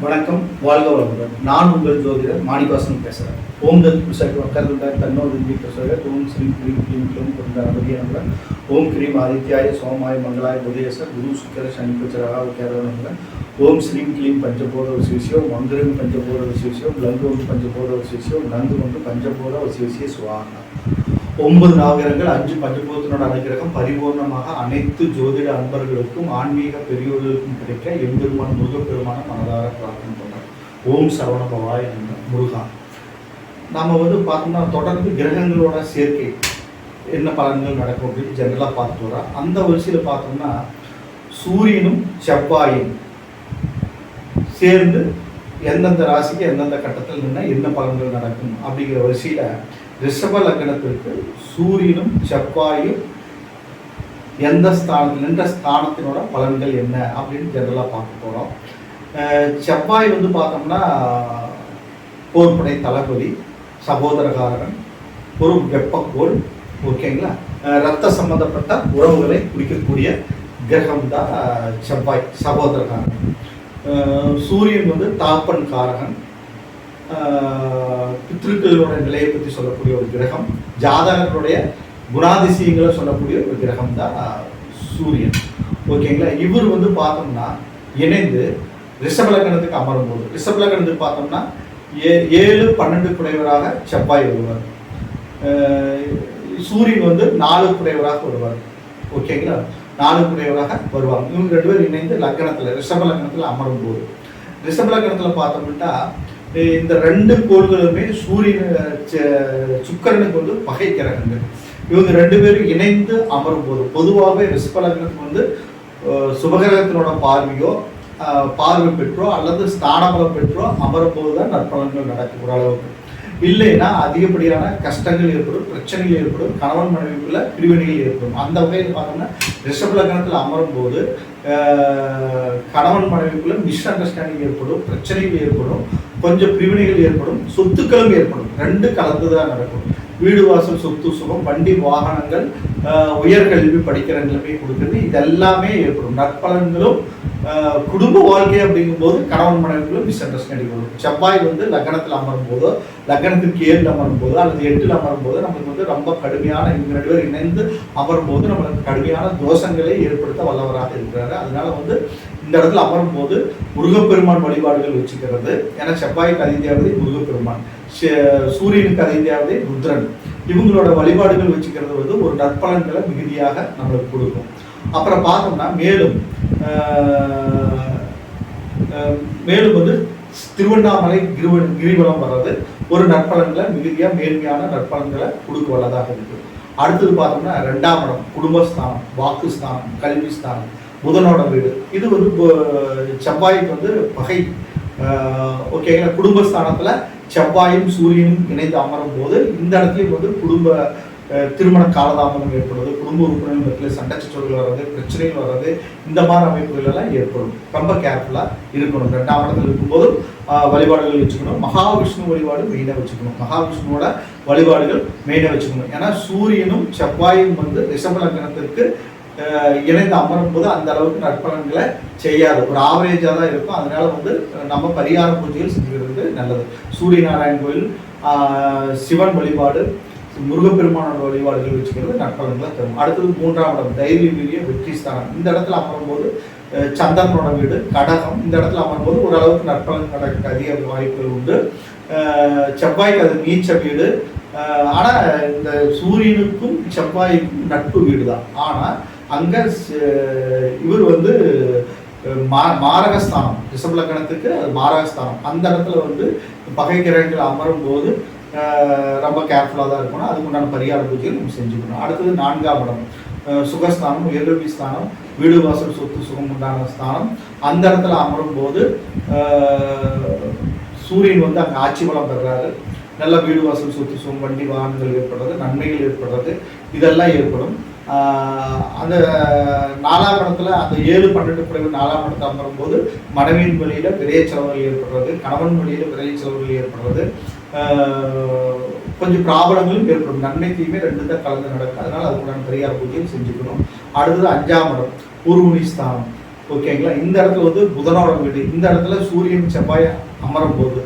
வணக்கம், வாழ்க வளமுடன். நான் உங்கள் ஜோதிடர் மாணிவாசன் பேசுகிறேன். ஓம் தத் புருஷாய் வக்கரதுண்டாய் தன்னோதி பிரசோக ஓம் ஸ்ரீ கிரீம் க்ளீம் க்ளோம் குருந்தாரபதியனங்கள் ஓம் கிரீம் ஆதித்யாய சோமாய மங்களாய புதேச குரு சுக்கர சனி புச்சரகா கேரவனங்கள் ஓம் ஸ்ரீம் க்ளீம் பஞ்சபோத வசிவிசியோ மந்திரம் பஞ்சபோத வசிவிசியோ லங்கு பஞ்சபோத வசிவிசியோ நந்து பஞ்சபோத வசிவிசிய சுவாகா. 9 நவகிரகங்கள் 5 பஞ்சபூதத்தினோட அனுகிரகம் பரிபூர்ணமாக அனைத்து ஜோதிட அன்பர்களுக்கும் ஆன்மீக பெரியோர்களுக்கும் கிடைக்க எம்பெருமான் முருகப்பெருமான மனதார பிரார்த்தனை பண்ணுறோம். ஓம் சரவண பவாய் முருகா. நாம் பார்த்தோம்னா தொடர்ந்து கிரகங்களோட சேர்க்கை என்ன பலன்கள் நடக்கும் அப்படின்னு ஜெனரலாக பார்த்து வரோம். அந்த வரிசையில் பார்த்தோம்னா சூரியனும் செவ்வாயும் சேர்ந்து எந்தெந்த ராசிக்கு எந்தெந்த கட்டத்தில் நின்னால் என்ன பலன்கள் நடக்கும் அப்படிங்கிற வரிசையில் ரிஷப லக்னத்திற்கு சூரியனும் செவ்வாயும் எந்த ஸ்தானத்தில் நின்ற ஸ்தானத்தினோட பலன்கள் என்ன அப்படின்னு ஜெனரலாக பார்க்க போகிறோம். செவ்வாய் பார்த்தோம்னா போர்படை தளபதி, சகோதரகாரகன், ஒரு வெப்பக்கோள், ஓகேங்களா. ரத்த சம்பந்தப்பட்ட உறவுகளை குறிக்கக்கூடிய கிரகம் தான் செவ்வாய், சகோதரகாரகன். சூரியன் தாப்பன் காரகன், பித்ருக்களோட நிலையை பற்றி சொல்லக்கூடிய ஒரு கிரகம், ஜாதகர்களுடைய குணாதிசயங்களை சொல்லக்கூடிய ஒரு கிரகம் தான் சூரியன், ஓகேங்களா. இவர் பார்த்தோம்னா இணைந்து ரிஷபலக்கணத்துக்கு அமரும் போது, ரிஷபலக்கணத்துக்கு பார்த்தோம்னா 7-12 குடைவராக செவ்வாய் வருவார். சூரியன் 4 குடைவராக வருவார், ஓகேங்களா. 4 குடைவராக வருவாங்க. இவங்க 2 பேர் இணைந்து லக்கணத்தில் ரிஷபலக்கணத்தில் அமரும் போது, ரிஷபலக்கணத்தில் பார்த்தோம்னா இந்த 2 கோள்களுமே சூரியன் சுக்கிரனுக்கு பகை கிரகங்கள். இவங்க 2 பேரும் இணைந்து அமரும் போது பொதுவாகவே ரிஷபலக்கணத்துக்கு சுபகிரகத்தினோட பார்வை பெற்றோ அல்லது ஸ்தானபலம் பெற்றோ அமரும் போது தான் நற்பலன்கள் நடக்கும். ஓரளவுக்கு இல்லைன்னா அதிகப்படியான கஷ்டங்கள் ஏற்படும், பிரச்சனைகள் ஏற்படும், கணவன் மனைவிக்குள்ள பிரிவினைகள் ஏற்படும். அந்த வகையில் பார்த்தோம்னா ரிஷபலக்கணத்தில் அமரும் போது கணவன் மனைவிக்குள்ள மிஸ் அண்டர்ஸ்டாண்டிங் ஏற்படும், பிரச்சனைகள் ஏற்படும், கொஞ்சம் பிரிவினைகள் ஏற்படும், சொத்துக்களும் ஏற்படும். 2 கலந்து தான் நடக்கும். வீடு வாசல், சொத்து சுகம், வண்டி வாகனங்கள், உயர்கல்வி படிக்கிற நிலைமை கொடுக்குறது, இதெல்லாமே ஏற்படும். நற்பலன்களும் குடும்ப வாழ்க்கை அப்படிங்கும்போது கணவன் மனைவிகளும் மிஸ் அண்டர்ஸ்டாண்டிங் வரும். செவ்வாய் லக்னத்தில் அமரும் போதோ, லக்னத்துக்கு 7 அமரும் போதோ அல்லது 8 அமரும் போது நம்மளுக்கு ரொம்ப கடுமையான, இவங்க 2 பேர் இணைந்து அமரும் போது நம்மளுக்கு கடுமையான தோஷங்களை ஏற்படுத்த வல்லவராக இருக்கிறாரு. அதனால இந்த இடத்துல அமரும் போது முருகப்பெருமான் வழிபாடுகள் வச்சுக்கிறது. ஏன்னா செவ்வாய்க்கு அதிதேவதை முருகப்பெருமான், சூரியனுக்கு அதிதேவதை ருத்ரன். இவங்களோட வழிபாடுகள் வச்சுக்கிறது ஒரு நற்பலன்களை மிகுதியாக நம்மளுக்கு கொடுக்கும். அப்புறம் பார்த்தோம்னா மேலும் திருவண்ணாமலை கிரிவலம் வர்றது ஒரு நற்பலன்களை மிகுதியாக மேன்மையான நற்பலன்களை கொடுக்க வல்லதாக இருக்கு. அடுத்தது பார்த்தோம்னா 2ஆம் இடம் குடும்பஸ்தானம், வாக்குஸ்தானம், கல்வி ஸ்தானம், புதனோட வீடு. இது செவ்வாய்க்கு பகை, ஓகேங்களா. குடும்பஸ்தானத்தில் செவ்வாயும் சூரியனும் இணைந்து அமரும் போது இந்த இடத்துலையும் குடும்ப திருமண காலதாமதம் ஏற்படுவது, குடும்ப உறுப்பினர்கள் சண்டை சச்சரவுகள் வர்றது, பிரச்சனைகள் வர்றது, இந்த மாதிரி அமைப்புகள் எல்லாம் ஏற்படும். ரொம்ப கேர்ஃபுல்லாக இருக்கணும். 2ஆம் இடத்துல இருக்கும்போது வழிபாடுகள் வச்சுக்கணும். மகாவிஷ்ணு வழிபாடு மெயினாக வச்சுக்கணும். மகாவிஷ்ணுவோட வழிபாடுகள் மெயினாக வச்சுக்கணும். ஏன்னா சூரியனும் செவ்வாயும் ரிஷபலக்கணத்திற்கு இணைந்து அமரும் போது அந்த அளவுக்கு நற்பலன்களை செய்யாது, ஒரு ஆவரேஜாக தான் இருக்கும். அதனால நம்ம பரிகார பூஜைகள் செஞ்சுக்கிறது நல்லது. சூரிய நாராயண் கோயில், சிவன் வழிபாடு, முருகப்பெருமானோட வழிபாடுகள் வச்சுக்கிறது நற்பலன்களை தரும். அடுத்தது 3ஆம் இடம் தைரிய வீரிய வெற்றி ஸ்தானம். இந்த இடத்துல அமரும் போது சந்திரனோட வீடு கடகம். இந்த இடத்துல அமரும் போது ஓரளவுக்கு நற்பலன் நடக்க அதிக வாய்ப்புகள் உண்டு. செவ்வாய்க்கு அது நீச்ச வீடு. ஆனால் இந்த சூரியனுக்கும் செவ்வாய்க்கும் நட்பு வீடு தான். ஆனால் அங்கே இவர் மாரகஸ்தானம், ரிஷபலக்கணத்துக்கு அது மாரகஸ்தானம். அந்த இடத்துல பகை கிரகங்கள் அமரும் போது ரொம்ப கேர்ஃபுல்லாக தான் இருக்கணும். அதுக்கு உண்டான பரிகார பூஜைகள் நம்ம செஞ்சுக்கணும். அடுத்தது 4ஆம் இடம் சுகஸ்தானம், உயர்கல்வி ஸ்தானம், வீடு வாசல் சொத்து சுகம் உண்டான ஸ்தானம். அந்த இடத்துல அமரும் போது சூரியன் அங்கே ஆட்சி பலம் பெறுறாரு. நல்ல வீடு வாசல் சொத்து சுகம், வண்டி வாகனங்கள் ஏற்படுறது, நன்மைகள் ஏற்படுறது, இதெல்லாம் ஏற்படும். அந்த 4ஆம் இடத்துல அந்த 7-12 பிறகு 4ஆம் இடத்தை அமரும் போது மனைவியின் வழியில விரைய செலவுகள் ஏற்படுறது, கணவன் வழியில விரைய செலவுகள் ஏற்படுறது, கொஞ்சம் ப்ராப்ளங்களும் ஏற்படும். நன்மை தீமை 2 தான் கலந்து நடக்கும். அதனால அதுக்குண்டான பரிகார பூஜையும் செஞ்சுக்கணும். அடுத்தது 5ஆம் இடம் பூர்வனி ஸ்தானம். ஓகேங்களா. இந்த இடத்துல வந்து புதனோட வீடு, இந்த இடத்துல சூரியன் செவ்வாய் அமரும் போது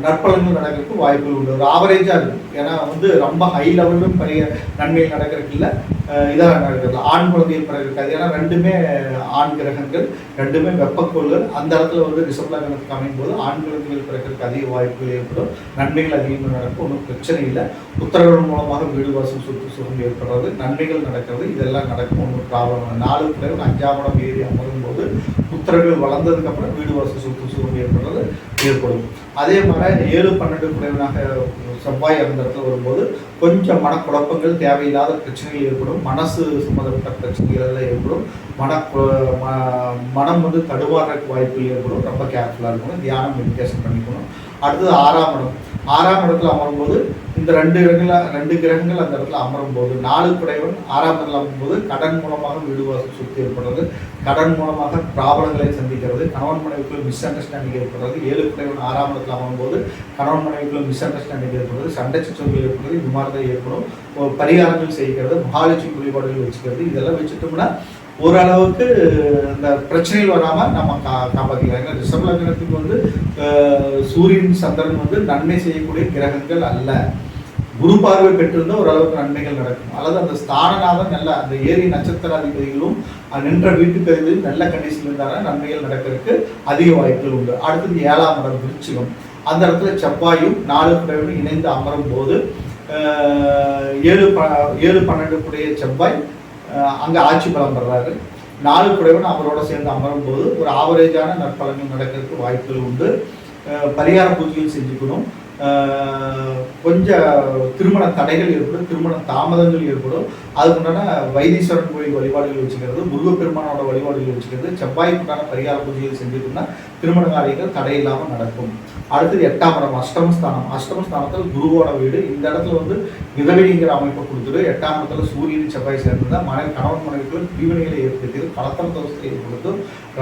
நற்பலன்கள் நடக்கிறதுக்கு வாய்ப்புகள் உண்டு. ஒரு ஆவரேஜாக இருக்கும். ஏன்னா வந்து ரொம்ப ஹை லெவலும் பெரிய நன்மைகள் நடக்கிறதுக்கு இல்லை, இதாக நடக்கிறது ஆண் குழந்தைகள் பிறகு. ஏன்னா ரெண்டுமே ஆண் கிரகங்கள், ரெண்டுமே வெப்பக்கோள்கள். அந்த இடத்துல வந்து ரிஷப லக்னத்துக்கு அமையும் போது ஆண் குழந்தைகள் பிறக்கிறதுக்கு அதிக வாய்ப்புகள் ஏற்படும். நன்மைகள் அதிகமாக நடக்கும், ஒன்றும் பிரச்சனை இல்லை. புத்திரர்கள் மூலமாக வீடு வாசல் சொத்து சுகம் ஏற்படுறது, நன்மைகள் நடக்கிறது, இதெல்லாம் நடக்கும், ஒன்றும் ப்ராப்ளம் இல்லை. 4 பிறகு 5ஆம் இடம் ஏறி அமரும் போது புத்திரர்கள் வளர்ந்ததுக்கு அப்புறம் வீடு வாசல் சொத்து சுகம் ஏற்படுறது ஏற்படும். அதே மாதிரி 7, 12 குறைவனாக செவ்வாய் அந்த இடத்துல வரும்போது கொஞ்சம் மனக்குழப்பங்கள், தேவையில்லாத பிரச்சனைகள் ஏற்படும், மனசு சம்மந்தப்பட்ட பிரச்சனைகள் எல்லாம் ஏற்படும், மனம் வந்து தடுமாறக்கு வாய்ப்புகள் ஏற்படும். ரொம்ப கேர்ஃபுல்லாக இருக்கணும், தியானம் மெடிடேஷன் பண்ணிக்கணும். அடுத்தது 6ஆம் இடம். 6ஆம் இடத்துல அமரும்போது இந்த 2 கிரகங்கள் அந்த இடத்துல அமரும் போது 4 குடைவன் 6ஆம் இடத்துல அமரும்போது கடன் மூலமாக வீடு வாசல் சொத்து ஏற்படுறது, கடன் மூலமாக ப்ராப்ளங்களை சந்திக்கிறது, கணவன் மனைவிக்குள்ள மிஸ் அண்டர்ஸ்டாண்டிங் ஏற்படுறது. 7 குடைவன் 6ஆம் இடத்துல அமரும்போது கணவன் மனைவிக்குள்ள மிஸ் அண்டர்ஸ்டாண்டிங் ஏற்படுறது, சண்டை சச்சரவுகள் ஏற்படுறது, இது மாதிரி தான் ஏற்படும். பரிகாரங்கள் செய்கிறது, மகாலட்சுமி வழிபாடுகள் வச்சுக்கிறது, இதெல்லாம் வச்சுட்டோம்னா ஓரளவுக்கு இந்த பிரச்சனைகள் வராமல் நம்ம காப்பாற்றிக்கலாம். ஏன்னா ரிஷப லக்னத்துக்கு வந்து சூரியன் சந்திரன் வந்து நன்மை செய்யக்கூடிய கிரகங்கள் அல்ல. குரு பார்வை பெற்றிருந்தால் ஓரளவுக்கு நன்மைகள் நடக்கும். அல்லது அந்த ஸ்தானநாதன் நல்ல அந்த ஏரி நட்சத்திராதிபதிகளும் நின்ற வீட்டுக்கு அதிபதியும் நல்ல கண்டிஷன் இருந்தாலும் நன்மைகள் நடக்கிறதுக்கு அதிக வாய்ப்புகள் உண்டு. அடுத்தது 7ஆம் இடம் விருச்சிகம். அந்த இடத்துல செவ்வாயும் 4 குடைவனும் இணைந்து அமரும் போது 7, 12 குடைய செவ்வாய் அங்கே ஆட்சி பலம் பெறாரு. 4 குடைவன் அவரோட சேர்ந்து அமரும் போது ஒரு ஆவரேஜான நற்பலன்கள் நடக்கிறதுக்கு வாய்ப்புகள் உண்டு. பரிகார பூஜைகள் செஞ்சுக்கணும். கொஞ்சம் திருமண தடைகள் ஏற்படும், திருமண தாமதங்கள் ஏற்படும். அதுக்குண்டான வைத்தீஸ்வரன் கோயில் வழிபாடுகள் வச்சுக்கிறது, முருகப்பெருமானோட வழிபாடுகள் வச்சுக்கிறது, செவ்வாய்க்குண்டான பரிகார பூஜைகள் செஞ்சுட்டோம்னா திருமண காரியங்கள் தடையில்லாமல் நடக்கும். அடுத்தது 8ஆம் இடம் அஷ்டமஸ்தானம். அஷ்டமஸ்தானத்தில் குருவோட வீடு. இந்த இடத்துல வந்து விதவெளிங்கிற அமைப்பை கொடுத்துட்டு 8ஆம் இடத்துல சூரியன் செவ்வாய் சேர்ந்துதான் கணவன் மனைவிக்குள்ள பிரிவினைகளை ஏற்படுத்தி பலத்தம் தோசத்தை ஏற்படுத்தி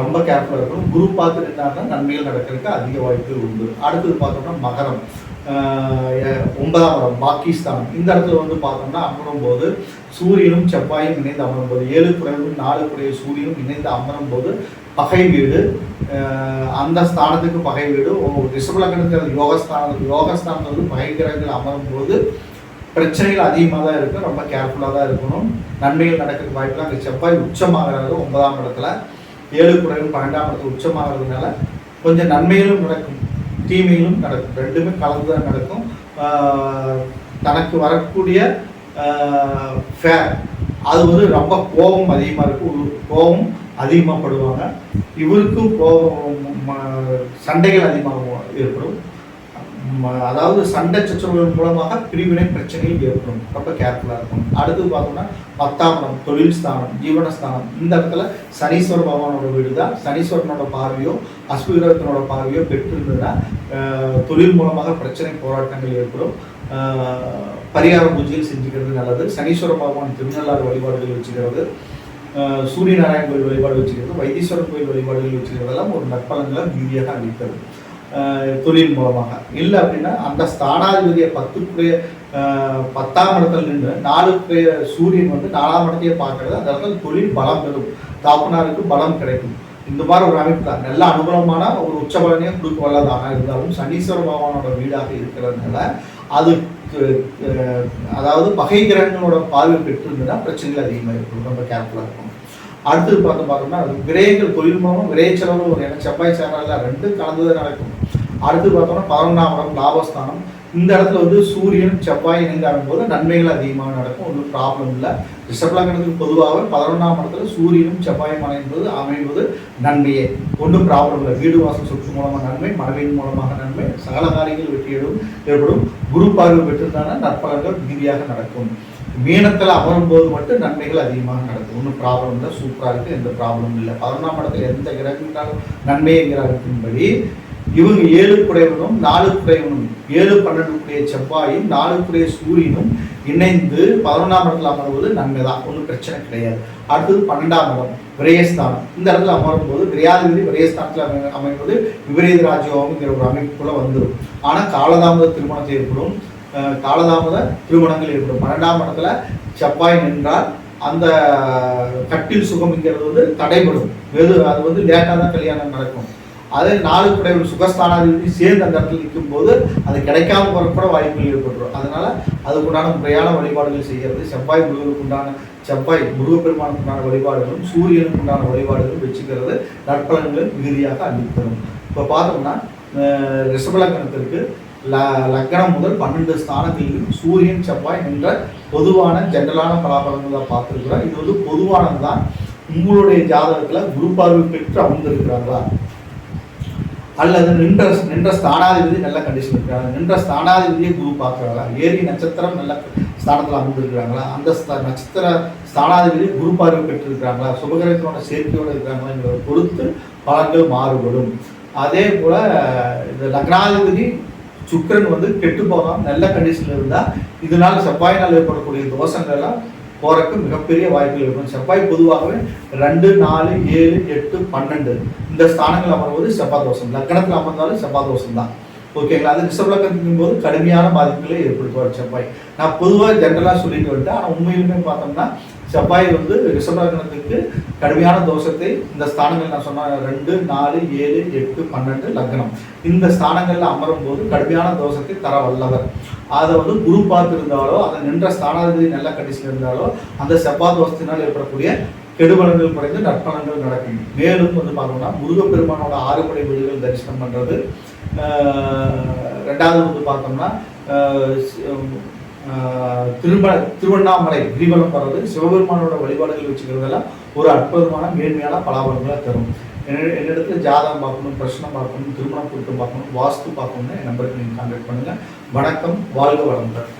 ரொம்ப கேர்ஃபுல்லாக இருக்கணும். குரு பார்த்து நின்றாங்கன்னா நன்மைகள் நடக்கிறதுக்கு அதிக வாய்ப்புகள் உண்டு. அடுத்தது பார்த்தோம்னா மகரம். 9ஆம் இடம் பாகிஸ்தான். இந்த இடத்துல வந்து பார்த்தோம்னா அமரும் போது சூரியனும் செவ்வாயும் இணைந்து அமரும் போது 7 குறைவும் 4 குறைய சூரியனும் இணைந்து அமரும் போது பகை வீடு, அந்த ஸ்தானத்துக்கு பகை வீடு. ரிஷப லக்னத்துக்கு யோகஸ்தானத்தில் வந்து பகை கிரகங்கள் அமரும் போது பிரச்சனைகள் அதிகமாக தான் இருக்கும், ரொம்ப கேர்ஃபுல்லாக தான் இருக்கணும். நன்மைகள் நடக்கிறதுக்கு வாய்ப்புலாம் அங்கே செவ்வாய் உச்சமாகிறது 9ஆம் இடத்துல. 7 குறைவும் 12ஆம் இடத்துல உச்சமாகிறதுனால கொஞ்சம் நன்மைகளும் நடக்கும், தீமைகளும் நடக்கும், ரெண்டுமே கலந்து தான் நடக்கும். தனக்கு வரக்கூடிய ஃபேர் அது வந்து ரொம்ப கோபம் அதிகமாக இருக்கும், கோபம் அதிகமாக படுவாங்க. இவருக்கும் சண்டைகள் அதிகமாக ஏற்படும். அதாவது சண்டை சச்சரவுகள் மூலமாக பிரிவினை பிரச்சனைகள் ஏற்படும், ரொம்ப கேர்ஃபுல்லாக இருக்கும். அடுத்து பார்த்தோம்னா 10ஆம் இடம் தொழில் ஸ்தானம், ஜீவனஸ்தானம். இந்த இடத்துல சனீஸ்வர பகவானோட வீடு தான். சனீஸ்வரனோட பார்வையோ அஸ்விகிரகத்தினோட பார்வையோ பெற்றிருந்ததுன்னா தொழில் மூலமாக பிரச்சனை போராட்டங்கள் ஏற்படும். பரிகார பூஜைகள் செஞ்சுக்கிறது நல்லது. சனீஸ்வர பகவான் திருநள்ளாறு வழிபாடுகள் வச்சுக்கிறது, சூரிய நாராயண கோயில் வழிபாடு வச்சுக்கிறது, வைத்தீஸ்வரன் கோயில் வழிபாடுகள் வச்சுக்கிறதெல்லாம் ஒரு நற்பலன்களை மீதியாக அளிக்கிறது தொழில் மூலமாக. இல்லை அப்படின்னா அந்த ஸ்தானாதிபதியை 10ஆம் இடத்துல நின்று 4 சூரியன் வந்து 4ஆம் இடத்தையே பார்க்கறது, அந்த இடத்துல தொழில் பலம் பெறும், தாப்புனாருக்கு பலம் கிடைக்கும். இந்த மாதிரி ஒரு அமைப்பு தான். நல்ல அனுகூலமான ஒரு உச்ச பலனையே கொடுக்க வல்லதாக இருந்தாலும் சனீஸ்வர பகவானோட வீடாக இருக்கிறதுனால அது அதாவது பகை கிரகங்களோட பார்வை பெற்றிருந்ததுன்னா பிரச்சனைகள் அதிகமாக இருக்கும், ரொம்ப கேர்ஃபுல்லாக இருக்கும். அடுத்தது பார்த்தோம்னா விரயங்கள் தொழில் மூலமாக விரைய செலவு ஒரு ஏன்னா செவ்வாய் சேனல்ல 2 கலந்துதான் நடக்கும். அடுத்து பார்த்தோம்னா 11ஆம் இடம் லாபஸ்தானம். இந்த இடத்துல வந்து சூரியன் செவ்வாய் இணைந்து ஆடும்போது நன்மைகள் அதிகமாக நடக்கும், ஒன்றும் ப்ராப்ளம் இல்லை. ரிஷப லக்னத்துக்கு பொதுவாக 11ஆம் இடத்துல சூரியனும் செவ்வாயும் அமைவது நன்மையே, ஒன்றும் ப்ராப்ளம் இல்லை. வீடு வாசல் சொத்து மூலமாக நன்மை, மனைவியின் மூலமாக நன்மை, சகல காரியங்கள் வெற்றியிடும் ஏற்படும். குரு பார்வை பெற்றிருந்தான நற்பலன்கள் மிகுதியாக நடக்கும். மீனத்தில் அமரும் போது மட்டும் நன்மைகள் அதிகமாக நடக்கும், ஒன்றும் ப்ராப்ளம் இல்லை, சூப்பராக இருக்குது, எந்த ப்ராப்ளமும் இல்லை. 11ஆம் இடத்துல எந்த கிரகங்களாலும் நன்மைங்கிறபடி இவங்க 7 குடையவனும் 4 குடையவனும் 7, 12 குடைய செவ்வாயும் 4 குடைய சூரியனும் இணைந்து 11ஆம் இடத்துல அமர்வது நன்மை தான், ஒன்றும் பிரச்சனை கிடையாது. அடுத்தது 12ஆம் இடம் விரயஸ்தானம். இந்த இடத்துல அமரும் போது விரையாதிபதி விரயஸ்தானத்தில் அமைவது விபரீத ராஜயோகம்ங்கிற ஒரு அமைப்புக்குள்ள வந்துடும். ஆனால் காலதாமத திருமணத்தை ஏற்படும், காலதாமத திருமணங்கள் ஏற்படும். 12ஆம் இடத்துல செவ்வாய் நின்றால் அந்த கட்டில் சுகம்ங்கிறது வந்து தடைபடும், அது வந்து லேட்டாக தான் கல்யாணம் நடக்கும். அதே 4 குடைவன் சுகஸ்தானாதிபதி சேர்ந்து அந்த இடத்துல நிற்கும் போது அது கிடைக்காம போகிற கூட வாய்ப்புகள் ஏற்பட்டுரும். அதனால அதுக்குண்டான முறையான வழிபாடுகள் செய்கிறது, செவ்வாய் முருகப்பெருமானுக்கு உண்டான வழிபாடுகளும் சூரியனுக்கு உண்டான வழிபாடுகளும் வச்சுக்கிறது நற்பலன்களை மிகுதியாக அளித்தரும். இப்போ பார்த்தோம்னா ரிஷபலக்கணத்திற்கு லக்னம் முதல் 12 ஸ்தானங்களிலும் சூரியன் செவ்வாய் என்ற பொதுவான ஜென்ரலான பலாபலங்களை பார்த்துருக்குறோம். இது வந்து பொதுவானது தான். உங்களுடைய ஜாதகத்தில் குரு பார்வை பெற்று அமர்ந்திருக்கிறாங்களா, அல்லது நின்ற ஸ்தானாதிபதி நல்ல கண்டிஷன் இருக்கிறாங்க, நின்ற ஸ்தானாதிபதியை குரு பார்க்குறாங்களா, ஏரி நட்சத்திரம் நல்ல ஸ்தானத்தில் அமர்ந்திருக்கிறாங்களா, அந்த நட்சத்திர ஸ்தானாதிபதி குரு பார்வை பெற்றிருக்கிறாங்களா, சுபகிரகத்தோட சேர்க்கையோடு இருக்கிறாங்களாங்கிறத பொறுத்து பலன்கள் மாறுபடும். அதே போல் இந்த லக்னாதிபதி சுக்கிரன் வந்து கெட்டு போகாமல் நல்ல கண்டிஷனில் இருந்தால் இதனால் செவ்வாயினால் ஏற்படக்கூடிய தோஷங்கள்லாம் போறதுக்கு மிகப்பெரிய வாய்ப்புகள் இருக்கும். செவ்வாய் பொதுவாகவே 2, 4, 7, 8, 12 இந்த ஸ்தானங்கள் அமர்வது செவ்வாய் தோஷம். லக்னத்தில் அமர்ந்தாலும் செவ்வாய் தோஷம் தான். ஓகேங்களா? அது ரிஷபலக்கணத்தின் போது கடுமையான பாதிப்புகளை ஏற்படுத்துவார் செவ்வாய். நான் பொதுவாக ஜென்ரலாக சொல்லிட்டு வந்துட்டேன். ஆனால் உண்மையிலுமே பார்த்தோம்னா செவ்வாய் வந்து ரிஷபலக்கணத்துக்கு கடுமையான தோஷத்தை இந்த ஸ்தானங்கள் நான் சொன்ன 2, 4, 7, 8, 12 லக்னம் இந்த ஸ்தானங்களில் அமரும் போது கடுமையான தோஷத்தை தர வல்லவர். அதை வந்து குரு பார்த்து இருந்தாலோ, அதை நின்ற ஸ்தானாதிபதி நல்ல கண்டிஷன் இருந்தாலோ அந்த செவ்வாய் தோஷத்தினால் ஏற்படக்கூடிய கெடுபலன்கள் குறைந்து நற்பலன்கள் நடக்கும். மேலும் வந்து பார்த்தோம்னா முருகப்பெருமானோட 6 படை வீடுகள் தரிசனம் பண்ணுறது, ரெண்டாவது வந்து பார்த்தோம்னா திருவண்ணாமலை கிரிவலம் வர்றது, சிவபெருமானோட வழிபாடுகள் வச்சுக்கிறதெல்லாம் ஒரு அற்புதமான மேன்மையான பலாபலங்களை தரும். என்னிடத்துல ஜாதகம் பார்க்கணும், பிரச்சனை பார்க்கணும், திருமணம் பொருத்தம் பார்க்கணும், வாஸ்து பார்க்கணும்னு என் நம்பருக்கு நீங்கள் கான்டாக்ட் பண்ணுங்கள். வணக்கம், வாழ்க வளமுடன்.